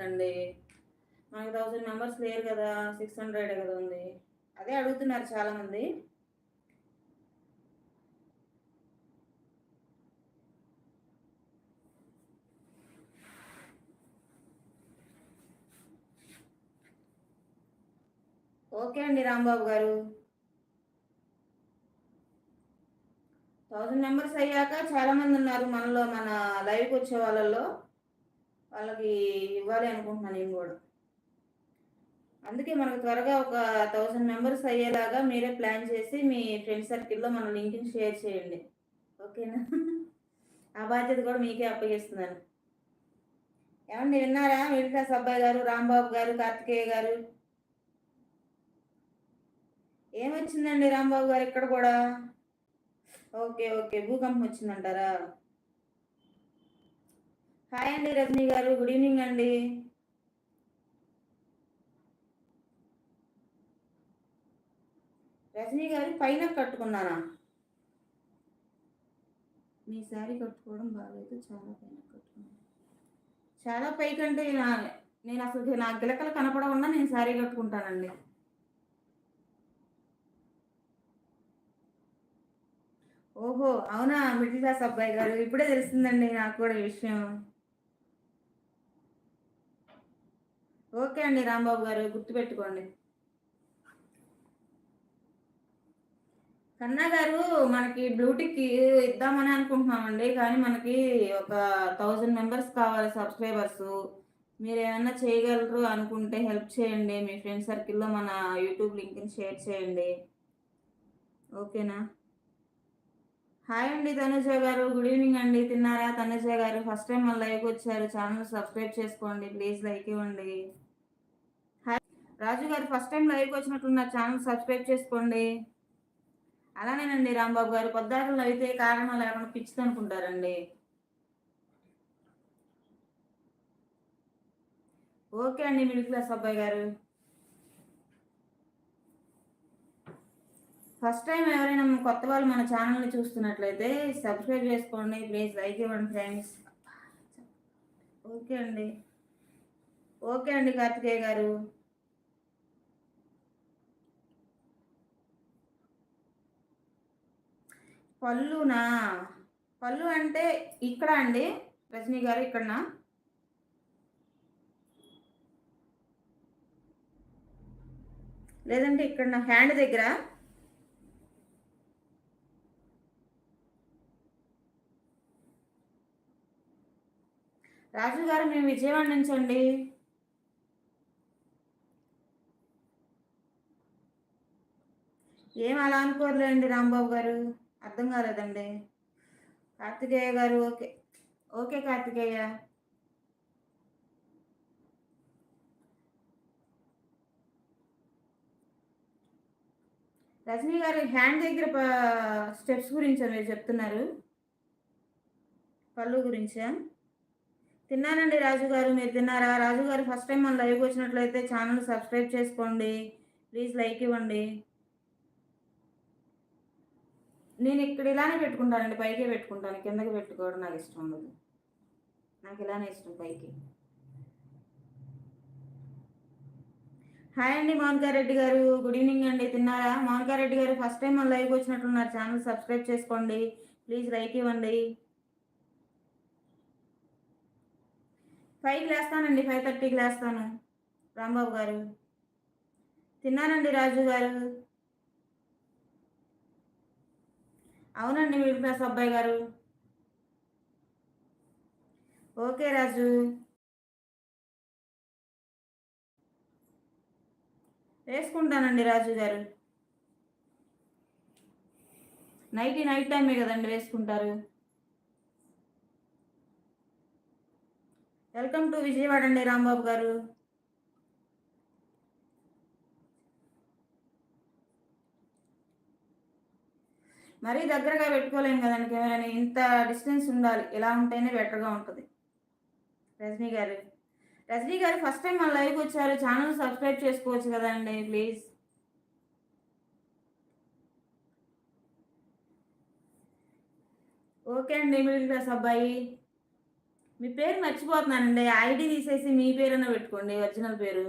అంటండి. మనకి 1000 మెంబర్స్ లేరు కదా! 600 కదా ఉంది. అదే అడుగుతున్నారు చాలామంది. ఓకే అండి రాంబాబు గారు. 1000 మెంబర్స్ అయ్యాక చాలామంది ఉన్నారు మనలో, మన లైవ్‌కి వచ్చే వాళ్ళలో. వాళ్ళకి ఇవ్వాలి అనుకుంటున్నాను నేను కూడా. అందుకే మనకు త్వరగా ఒక 1000 మెంబర్స్ అయ్యేలాగా మీరే ప్లాన్ చేసి మీ ఫ్రెండ్ సర్కిల్‌లో మన లింక్‌ని షేర్ చేయండి. ఓకేనా? ఆ బాధ్యత కూడా మీకే అప్పగిస్తున్నాను. ఏవండి విన్నారా? మిడిల్ క్లాస్ అబ్బాయి గారు, రాంబాబు గారు, కార్తికేయ గారు. ఏమొచ్చిందండి రాంబాబు గారు ఇక్కడ కూడా? ఓకే. ఓకే. భూకంపం వచ్చిందంటారా? హాయ్ అండి రజనీ గారు. గుడ్ ఈవినింగ్ అండి. రజనీ గారు పైన కట్టుకున్నానా? మీ శారీ కట్టుకోవడం బాలేదు. చాలా పైన కట్టుకున్నాను. చాలా పైకంటే నేను అసలు నా గిలకలు కనపడకుండా నేను శారీ కట్టుకుంటానండి. ఓహో! అవునా? మిడిల్ క్లాస్ అబ్బాయి గారు. ఇప్పుడే తెలిసిందండి నాకు కూడా ఈ విషయం. ఓకే అండి రాంబాబు గారు. గుర్తుపెట్టుకోండి. కన్నా గారు మనకి బ్లూటిక్ ఇద్దామని అనుకుంటున్నామండి. కానీ మనకి ఒక 1000 మెంబర్స్ కావాలి సబ్స్క్రైబర్స్. మీరేమన్నా చేయగలరు అనుకుంటే హెల్ప్ చేయండి. మీ ఫ్రెండ్ సర్కిల్‌లో మన యూట్యూబ్ లింక్‌ని షేర్ చేయండి. ఓకేనా? హాయ్ అండి తనుజ గారు. గుడ్ ఈవినింగ్ అండి. తిన్నారా తనుజ గారు? ఫస్ట్ టైమ్ మన లైవ్‌కొచ్చారు. ఛానెల్ సబ్స్క్రైబ్ చేసుకోండి. ప్లీజ్ లైక్ ఇవ్వండి. హాయ్ రాజు గారు, ఫస్ట్ టైం లైవ్‌కొచ్చినట్టున్నారు. ఛానెల్ సబ్స్క్రైబ్ చేసుకోండి. అలానేనండి రాంబాబు గారు. పొద్దాకులు అయితే కారణం లేకుండా పిచ్చిదనుకుంటారండి. ఓకే అండి మిడిల్ క్లాస్ అబ్బాయి గారు. ఫస్ట్ టైం ఎవరైనా కొత్త వాళ్ళు మన ఛానల్ని చూస్తున్నట్లయితే సబ్స్క్రైబ్ చేసుకోండి. ప్లీజ్ లైక్ ఇవ్వండి ఫ్రెండ్స్. ఓకే అండి. ఓకే అండి కార్తికేయ గారు. పళ్ళునా? పళ్ళు అంటే ఇక్కడ అండి రజనీ గారు ఇక్కడనా? లేదంటే ఇక్కడ హ్యాండ్ దగ్గర? రాజు గారు మేము విజయవాడ నుంచి అండి. ఏం అలా అనుకోరులేండి రాంబాబు గారు. అర్థం కాలేదండి. కార్తికేయ గారు ఓకే. ఓకే కార్తికేయ. రజనీ గారు హ్యాండ్ దగ్గర స్టెప్స్ గురించా మీరు చెప్తున్నారు? పళ్ళు గురించా? తిన్నానండి రాజు గారు. మీరు తిన్నారా? రాజు గారు ఫస్ట్ టైం మన లైవ్‌కి వచ్చినట్లయితే ఛానల్ సబ్స్క్రైబ్ చేసుకోండి. ప్లీజ్ లైక్ ఇవ్వండి. నేను ఇక్కడ ఇలానే పెట్టుకుంటానండి. పైకే పెట్టుకుంటాను. కిందకి పెట్టుకోవడం నాకు ఇష్టం ఉండదు. నాకు ఇలానే ఇష్టం పైకి. హాయ్ అండి మౌనికారెడ్డి గారు. గుడ్ ఈవినింగ్ అండి. తిన్నారా? మౌనికారెడ్డి గారు ఫస్ట్ టైం మన లైవ్‌కి వచ్చినట్టున్నారు. ఛానల్ సబ్స్క్రైబ్ చేసుకోండి. ప్లీజ్ లైక్ ఇవ్వండి. 5కి లేస్తానండి. 5:30కి లేస్తాను. రాంబాబు గారు. తిన్నానండి రాజు గారు. అవునండి మిడిల్ క్లాస్ అబ్బాయి గారు. ఓకే రాజు. వేసుకుంటానండి రాజు గారు. నైట్ టైమే కదండి వేసుకుంటారు. వెల్కమ్ టు విజయవాడ అండి రాంబాబు గారు. మరీ దగ్గరగా పెట్టుకోలేము కదండి కెమెరాని. ఇంత డిస్టెన్స్ ఉండాలి. ఇలా ఉంటేనే బెటర్‌గా ఉంటది. రజనీ గారు. రజనీ గారు ఫస్ట్ టైం మన లైవ్‌కి వచ్చారు. ఛానల్ సబ్స్క్రైబ్ చేసుకోవచ్చు కదండీ ప్లీజ్. ఓకే అండి మిడిల్ క్లాస్ అబ్బాయి. మీ పేరు మర్చిపోతున్నానండి. ఐడీ తీసేసి మీ పేరన్నా పెట్టుకోండి ఒరిజినల్ పేరు.